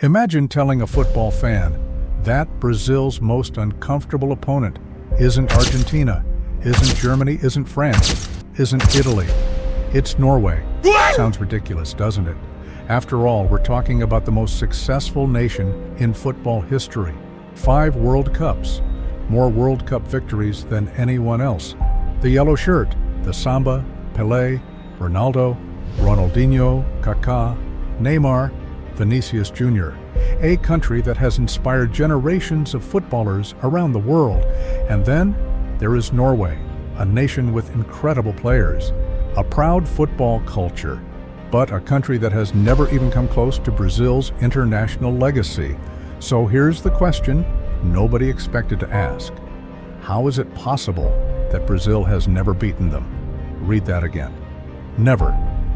Imagine telling a football fan that Brazil's most uncomfortable opponent isn't Argentina, isn't Germany, isn't France, isn't Italy. It's Norway. Sounds ridiculous, doesn't it? After all, we're talking about the most successful nation in football history. 5 World Cups, more World Cup victories than anyone else. The yellow shirt, the Samba, Pelé, Ronaldo, Ronaldinho, Kaká, Neymar, Vinicius Jr., a country that has inspired generations of footballers around the world. And then there is Norway, a nation with incredible players, a proud football culture, but a country that has never even come close to Brazil's international legacy. So here's the question nobody expected to ask. How is it possible that Brazil has never beaten them? Read that again. Never,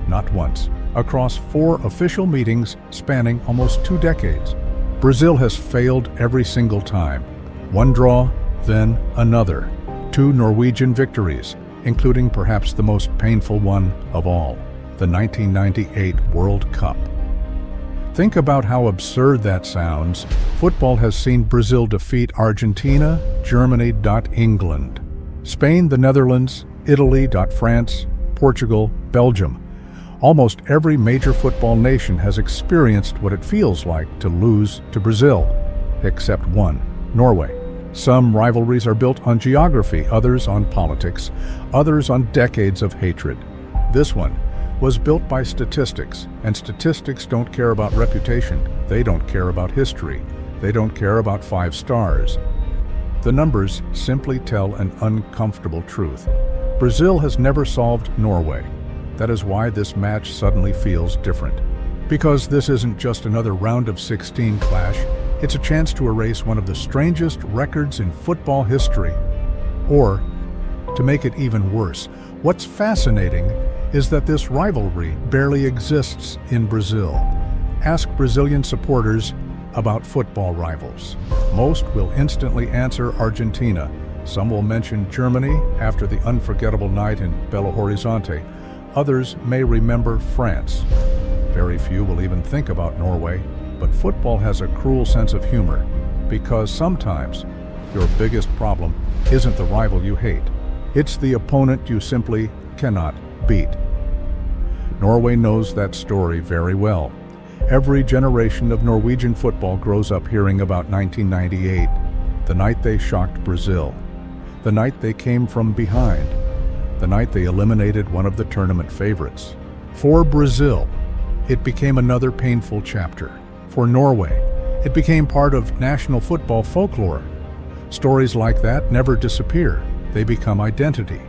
not once. Across 4 official meetings spanning almost 2 decades, Brazil has failed every single time. 1 draw, then another. 2 Norwegian victories, including perhaps the most painful one of all, the 1998 World Cup. Think about how absurd that sounds. Football has seen Brazil defeat Argentina, Germany, England, Spain, the Netherlands, Italy, France, Portugal, Belgium. Almost every major football nation has experienced what it feels like to lose to Brazil, except one, Norway. Some rivalries are built on geography, others on politics, others on decades of hatred. This one was built by statistics, and statistics don't care about reputation. They don't care about history. They don't care about 5 stars. The numbers simply tell an uncomfortable truth. Brazil has never solved Norway. That is why this match suddenly feels different. Because this isn't just another round of 16 clash, it's a chance to erase one of the strangest records in football history. Or, to make it even worse, what's fascinating is that this rivalry barely exists in Brazil. Ask Brazilian supporters about football rivals. Most will instantly answer Argentina. Some will mention Germany after the unforgettable night in Belo Horizonte. Others may remember France. Very few will even think about Norway, but football has a cruel sense of humor, because sometimes your biggest problem isn't the rival you hate. It's the opponent you simply cannot beat. Norway knows that story very well. Every generation of Norwegian football grows up hearing about 1998, the night they shocked Brazil, the night they came from behind, the night they eliminated one of the tournament favorites. For Brazil, it became another painful chapter. For Norway, it became part of national football folklore. Stories like that never disappear. They become identity.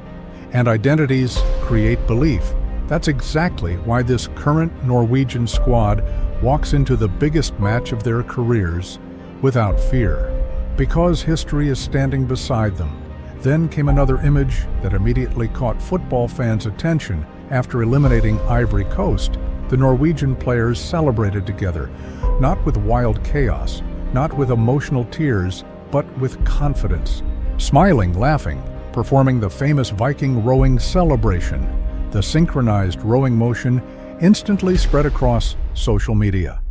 And identities create belief. That's exactly why this current Norwegian squad walks into the biggest match of their careers without fear, because history is standing beside them. Then came another image that immediately caught football fans' attention. After eliminating Ivory Coast, the Norwegian players celebrated together, not with wild chaos, not with emotional tears, but with confidence. Smiling, laughing, performing the famous Viking rowing celebration. The synchronized rowing motion instantly spread across social media.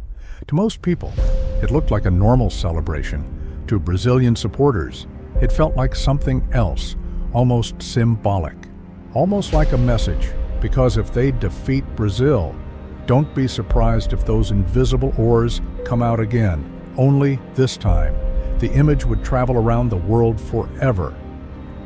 To most people, it looked like a normal celebration. To Brazilian supporters, it felt like something else, almost symbolic, almost like a message, because if they defeat Brazil, don't be surprised if those invisible oars come out again. Only this time, the image would travel around the world forever.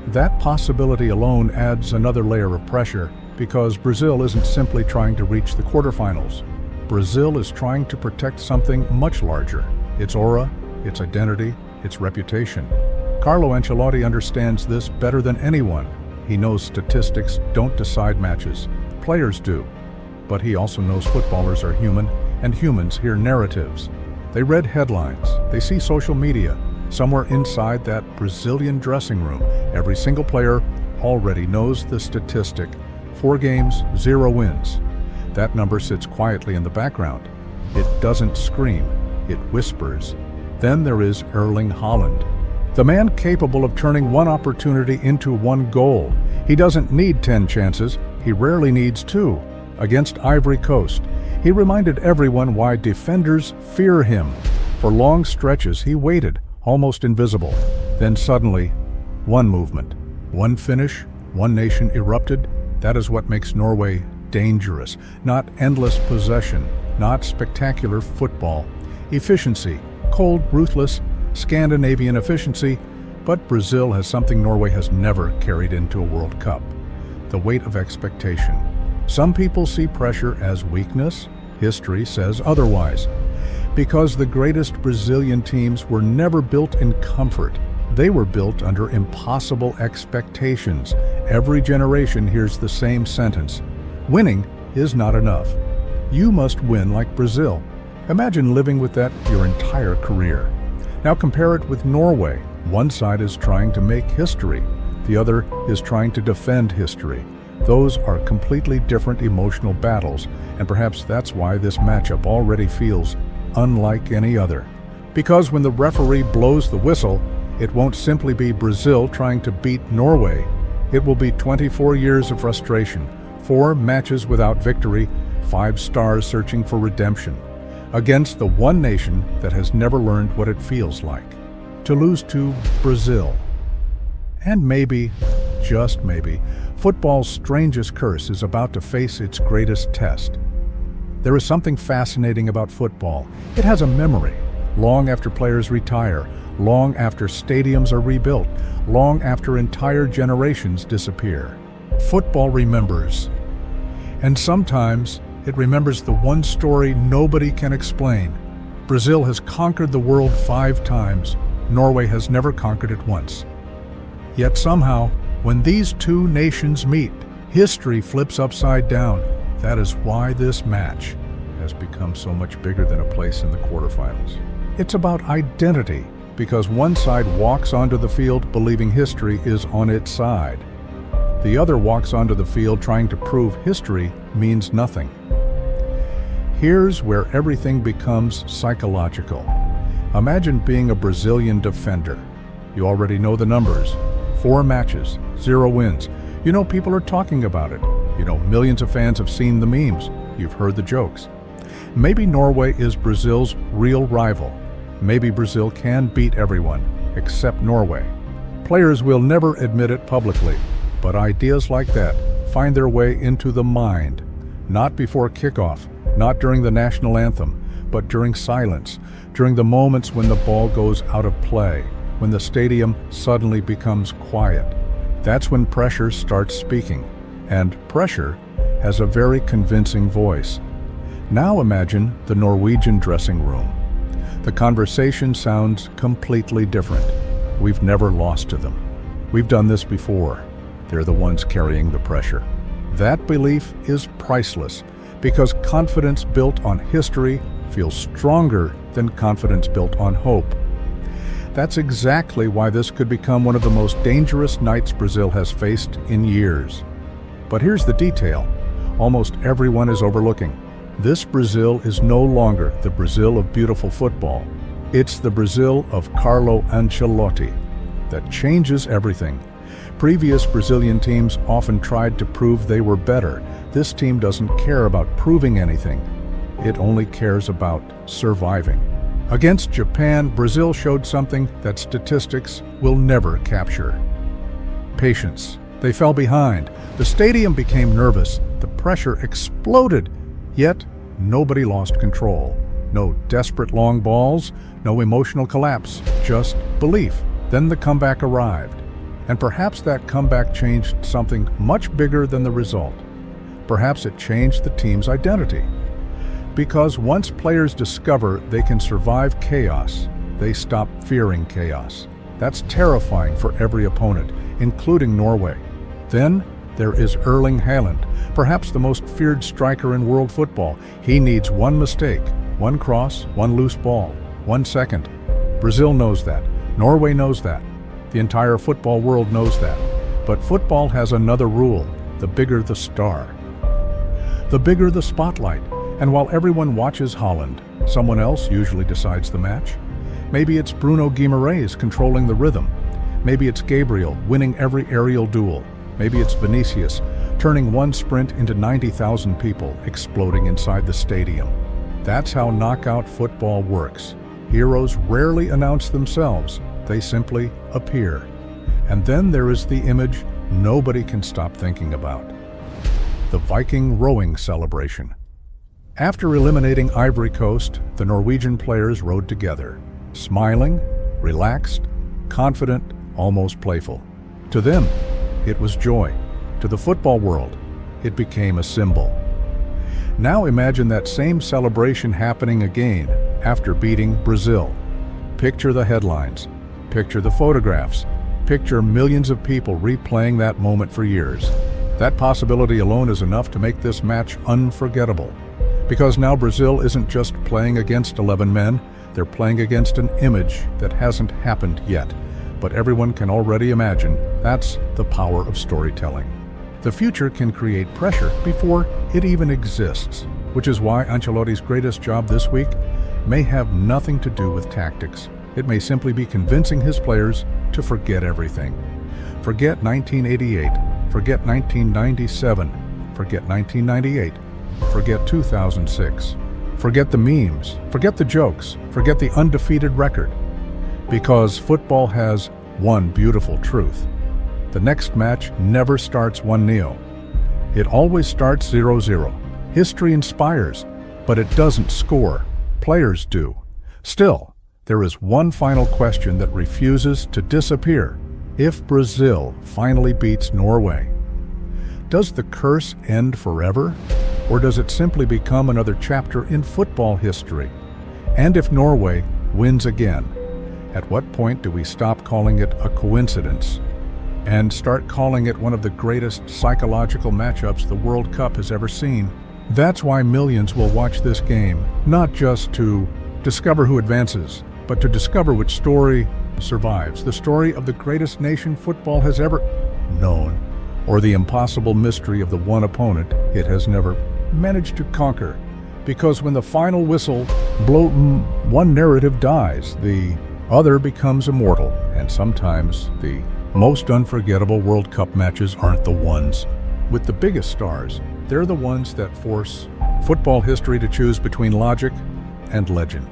That possibility alone adds another layer of pressure, because Brazil isn't simply trying to reach the quarterfinals. Brazil is trying to protect something much larger: its aura, its identity, its reputation. Carlo Ancelotti understands this better than anyone. He knows statistics don't decide matches. Players do. But he also knows footballers are human, and humans hear narratives. They read headlines. They see social media. Somewhere inside that Brazilian dressing room, every single player already knows the statistic: 4 games, 0 wins. That number sits quietly in the background. It doesn't scream, it whispers. Then there is Erling Haaland, the man capable of turning one opportunity into 1 goal. He doesn't need 10 chances, he rarely needs 2. Against Ivory Coast, he reminded everyone why defenders fear him. For long stretches, he waited, almost invisible. Then suddenly, one movement, one finish, one nation erupted. That is what makes Norway dangerous. Not endless possession, not spectacular football. Efficiency, cold, ruthless, Scandinavian efficiency. But Brazil has something Norway has never carried into a World Cup: the weight of expectation. Some people see pressure as weakness. History says otherwise. Because the greatest Brazilian teams were never built in comfort. They were built under impossible expectations. Every generation hears the same sentence: winning is not enough. You must win like Brazil. Imagine living with that your entire career. Now compare it with Norway. One side is trying to make history. The other is trying to defend history. Those are completely different emotional battles, and perhaps that's why this matchup already feels unlike any other. Because when the referee blows the whistle, it won't simply be Brazil trying to beat Norway. It will be 24 years of frustration, 4 matches without victory, 5 stars searching for redemption, against the one nation that has never learned what it feels like to lose to Brazil. And maybe, just maybe, football's strangest curse is about to face its greatest test. There is something fascinating about football. It has a memory. Long after players retire, long after stadiums are rebuilt, long after entire generations disappear, football remembers. And sometimes it remembers the one story nobody can explain. Brazil has conquered the world 5 times. Norway has never conquered it once. Yet somehow, when these two nations meet, history flips upside down. That is why this match has become so much bigger than a place in the quarterfinals. It's about identity, because one side walks onto the field believing history is on its side. The other walks onto the field trying to prove history means nothing. Here's where everything becomes psychological. Imagine being a Brazilian defender. You already know the numbers. 4 matches, 0 wins. You know people are talking about it. You know millions of fans have seen the memes. You've heard the jokes. Maybe Norway is Brazil's real rival. Maybe Brazil can beat everyone, except Norway. Players will never admit it publicly, but ideas like that find their way into the mind. Not before kickoff, not during the national anthem, but during silence, during the moments when the ball goes out of play, when the stadium suddenly becomes quiet. That's when pressure starts speaking, and pressure has a very convincing voice. Now imagine the Norwegian dressing room. The conversation sounds completely different. We've never lost to them. We've done this before. They're the ones carrying the pressure. That belief is priceless, because confidence built on history feels stronger than confidence built on hope. That's exactly why this could become one of the most dangerous nights Brazil has faced in years. But here's the detail almost everyone is overlooking. This Brazil is no longer the Brazil of beautiful football. It's the Brazil of Carlo Ancelotti that changes everything. Previous Brazilian teams often tried to prove they were better. This team doesn't care about proving anything. It only cares about surviving. Against Japan, Brazil showed something that statistics will never capture: patience. They fell behind. The stadium became nervous. The pressure exploded. Yet, nobody lost control. No desperate long balls, no emotional collapse, just belief. Then the comeback arrived. And perhaps that comeback changed something much bigger than the result. Perhaps it changed the team's identity. Because once players discover they can survive chaos, they stop fearing chaos. That's terrifying for every opponent, including Norway. Then there is Erling Haaland, perhaps the most feared striker in world football. He needs one mistake, one cross, one loose ball, 1 second. Brazil knows that. Norway knows that. The entire football world knows that. But football has another rule: the bigger the star, the bigger the spotlight. And while everyone watches Haaland, someone else usually decides the match. Maybe it's Bruno Guimaraes controlling the rhythm. Maybe it's Gabriel winning every aerial duel. Maybe it's Vinicius turning one sprint into 90,000 people exploding inside the stadium. That's how knockout football works. Heroes rarely announce themselves, they simply appear. And then there is the image nobody can stop thinking about: the Viking rowing celebration. After eliminating Ivory Coast, the Norwegian players rowed together, smiling, relaxed, confident, almost playful. To them, it was joy. To the football world, it became a symbol. Now imagine that same celebration happening again after beating Brazil. Picture the headlines, picture the photographs, picture millions of people replaying that moment for years. That possibility alone is enough to make this match unforgettable. Because now Brazil isn't just playing against 11 men, they're playing against an image that hasn't happened yet. But everyone can already imagine that's the power of storytelling. The future can create pressure before it even exists, which is why Ancelotti's greatest job this week may have nothing to do with tactics. It may simply be convincing his players to forget everything. Forget 1988, forget 1997, forget 1998, forget 2006. Forget the memes, forget the jokes, forget the undefeated record. Because football has one beautiful truth: the next match never starts 1-0. It always starts 0-0. History inspires, but it doesn't score. Players do. Still, there is one final question that refuses to disappear. If Brazil finally beats Norway, does the curse end forever? Or does it simply become another chapter in football history? And if Norway wins again, at what point do we stop calling it a coincidence and start calling it one of the greatest psychological matchups the World Cup has ever seen? That's why millions will watch this game, not just to discover who advances, but to discover which story survives, the story of the greatest nation football has ever known, or the impossible mystery of the one opponent it has never managed to conquer. Because when the final whistle blows, one narrative dies, the other becomes immortal, and sometimes the most unforgettable World Cup matches aren't the ones with the biggest stars. They're the ones that force football history to choose between logic and legend.